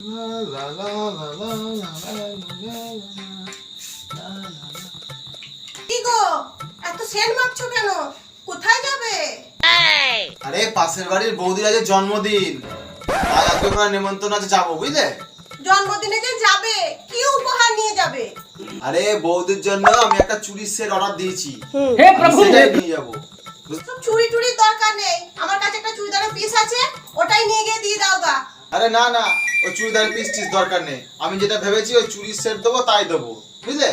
কি গো, এত সেন্ট মারছো কেন? কোথায় যাবে? আরে পাশের বাড়ির বৌদির আজ জন্মদিন, তাই আজকে ওখানে নেমন্তন্ন আছে, যাবো বুঝলে। জন্মদিনে যে যাবে, কি উপহার নিয়ে যাবে? আরে বৌদির জন্য আমি একটা চুড়ির সেট অর্ডার দিয়েছি, হে প্রভু, সেটাই নিয়ে যাবো। সব চুরি টুরির দরকার নেই, আমার কাছে একটা চুড়িদারের পিস আছে, ওটাই নিয়ে গিয়ে দিয়ে দাও গা। আরে না না, ওই চুড়িদারের পিস টিস দরকার নেই, আমি যেটা ভেবেছি ওই চুড়ির সেট দেবো, তাই দেবো বুঝলে।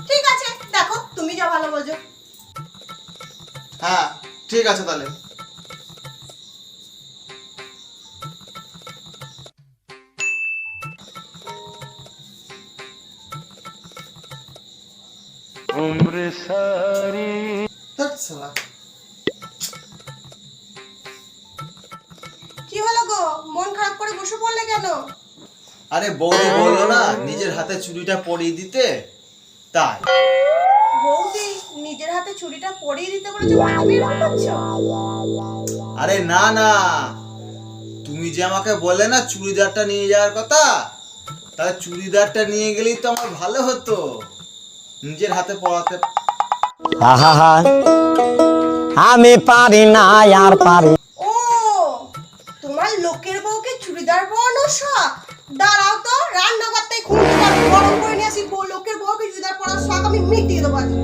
ঠিক আছে, দেখো তুমি যা ভালো বোঝো। হ্যাঁ ঠিক আছে তাহলে। ধ্যাৎ শালা। কি হলো গো, মন খারাপ করে বসে পড়লে কেন? আরে বৌদি বললো না নিজের হাতে চুড়িটা পরিয়ে দিতে, তাই। বৌদি নিজের হাতে চুড়িটা পরিয়ে দিতে বলেছে, তুমি এরকম করছো? আরে না না, তুমি যে আমাকে বললে না চুড়িদারটা নিয়ে যাওয়ার কথা, তাহলে চুড়িদারটা নিয়ে গেলেই তো আমার ভালো হতো, নিজের হাতে পরাতে। আহা, আমি পারি না আর পারি। ও, তোমার লোকের বউকে চুড়িদার পরানোর শখ? দাঁড়াও তো, রান্না করতে খুব গরম করে নিয়ে আসি, লোকের বউকে চুড়িদার পরার শখ আমি মিটিয়ে দেবো আজকে।